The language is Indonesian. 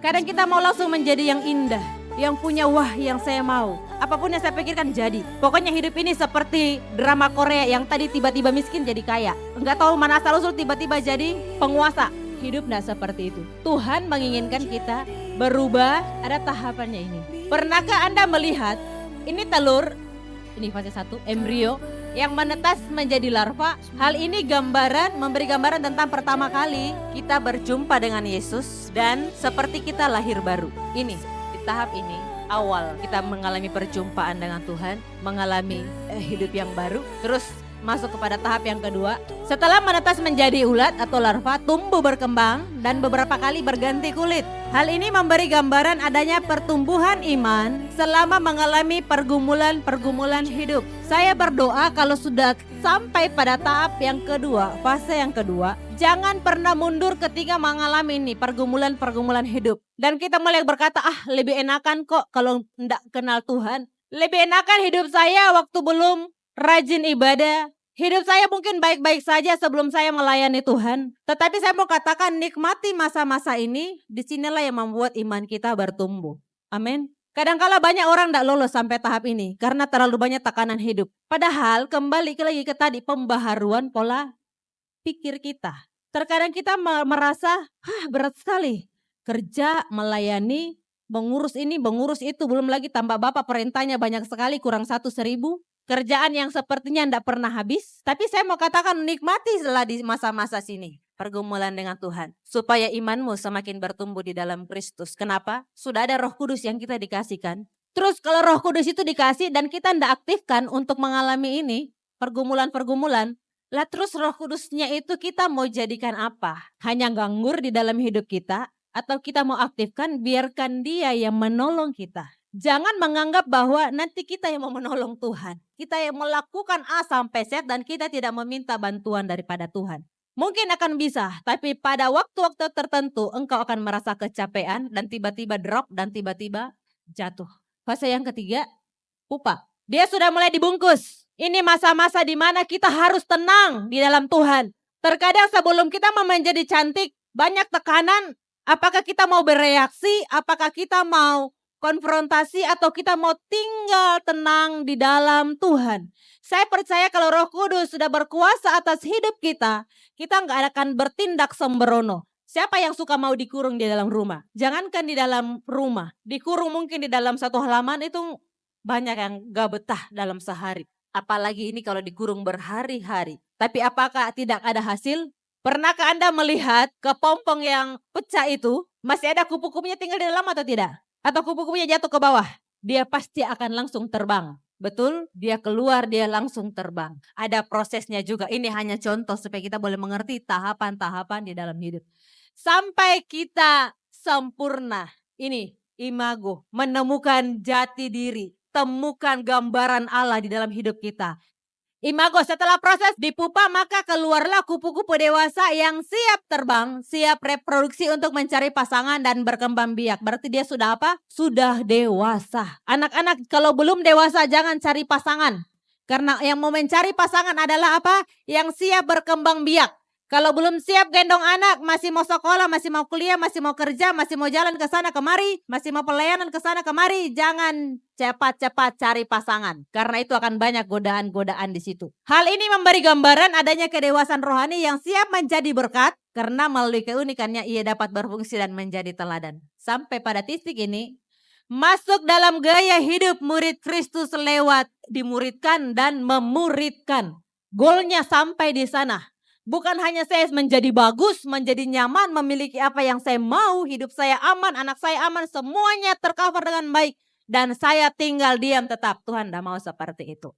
Kadang kita mau langsung menjadi yang indah, yang punya wah yang saya mau. Apapun yang saya pikirkan jadi. Pokoknya hidup ini seperti drama Korea yang tadi tiba-tiba miskin jadi kaya. Enggak tahu mana asal usul tiba-tiba jadi penguasa. Hidup enggak seperti itu. Tuhan menginginkan kita berubah, ada tahapannya ini. Pernahkah Anda melihat ini telur, ini fase 1, embrio yang menetas menjadi larva? Hal ini memberi gambaran tentang pertama kali kita berjumpa dengan Yesus dan seperti kita lahir baru. Ini di tahap ini awal kita mengalami perjumpaan dengan Tuhan, mengalami hidup yang baru, terus masuk kepada tahap yang kedua. Setelah menetas menjadi ulat atau larva, tumbuh berkembang dan beberapa kali berganti kulit. Hal ini memberi gambaran adanya pertumbuhan iman selama mengalami pergumulan hidup. Saya berdoa kalau sudah sampai pada tahap yang kedua, fase yang kedua, jangan pernah mundur ketika mengalami ini pergumulan hidup. Dan kita mulai berkata, lebih enakan kok kalau tidak kenal Tuhan. Lebih enakan hidup saya waktu belum rajin ibadah. Hidup saya mungkin baik-baik saja sebelum saya melayani Tuhan. Tetapi saya mau katakan nikmati masa-masa ini. Disinilah yang membuat iman kita bertumbuh. Amin. Kadang-kala banyak orang tidak lolos sampai tahap ini karena terlalu banyak tekanan hidup. Padahal kembali lagi ke tadi pembaharuan pola pikir kita. Terkadang kita merasa berat sekali. Kerja, melayani, mengurus ini, mengurus itu. Belum lagi tambah bapak perintahnya banyak sekali, kurang 1.000. Kerjaan yang sepertinya tidak pernah habis. Tapi saya mau katakan nikmati setelah di masa-masa sini. Pergumulan dengan Tuhan. Supaya imanmu semakin bertumbuh di dalam Kristus. Kenapa? Sudah ada Roh Kudus yang kita dikasihkan. Terus kalau Roh Kudus itu dikasih dan kita tidak aktifkan untuk mengalami ini. Pergumulan-pergumulan. Lah terus Roh Kudusnya itu kita mau jadikan apa? Hanya nganggur di dalam hidup kita? Atau kita mau aktifkan biarkan dia yang menolong kita. Jangan menganggap bahwa nanti kita yang mau menolong Tuhan. Kita yang melakukan A sampai Z dan kita tidak meminta bantuan daripada Tuhan. Mungkin akan bisa, tapi pada waktu-waktu tertentu engkau akan merasa kecapean dan tiba-tiba drop dan tiba-tiba jatuh. Fase yang ketiga, pupa. Dia sudah mulai dibungkus. Ini masa-masa di mana kita harus tenang di dalam Tuhan. Terkadang sebelum kita mau menjadi cantik, banyak tekanan. Apakah kita mau bereaksi? Apakah kita mau konfrontasi atau kita mau tinggal tenang di dalam Tuhan? Saya percaya kalau Roh Kudus sudah berkuasa atas hidup kita, kita nggak akan bertindak sembrono. Siapa yang suka mau dikurung di dalam rumah? Jangankan di dalam rumah, dikurung mungkin di dalam satu halaman itu banyak yang gak betah dalam sehari. Apalagi ini kalau dikurung berhari-hari. Tapi apakah tidak ada hasil? Pernahkah Anda melihat kepompong yang pecah itu masih ada kupu-kupunya tinggal di dalam atau tidak? Atau kupu-kupunya jatuh ke bawah? Dia pasti akan langsung terbang. Betul? Dia keluar, dia langsung terbang. Ada prosesnya juga. Ini hanya contoh supaya kita boleh mengerti tahapan-tahapan di dalam hidup. Sampai kita sempurna. Ini imago, menemukan jati diri. Temukan gambaran Allah di dalam hidup kita. Imago, setelah proses dipupa maka keluarlah kupu-kupu dewasa yang siap terbang, siap reproduksi untuk mencari pasangan dan berkembang biak. Berarti dia sudah apa? Sudah dewasa. Anak-anak kalau belum dewasa jangan cari pasangan. Karena yang mau mencari pasangan adalah apa? Yang siap berkembang biak. Kalau belum siap gendong anak, masih mau sekolah, masih mau kuliah, masih mau kerja, masih mau jalan ke sana kemari, masih mau pelayanan ke sana kemari, jangan cepat-cepat cari pasangan. Karena itu akan banyak godaan-godaan di situ. Hal ini memberi gambaran adanya kedewasaan rohani yang siap menjadi berkat karena melalui keunikannya ia dapat berfungsi dan menjadi teladan. Sampai pada titik ini, masuk dalam gaya hidup murid Kristus lewat dimuridkan dan memuridkan. Goalnya sampai di sana. Bukan hanya saya menjadi bagus, menjadi nyaman, memiliki apa yang saya mau, hidup saya aman, anak saya aman, semuanya tercover dengan baik. Dan saya tinggal diam tetap. Tuhan tidak mau seperti itu.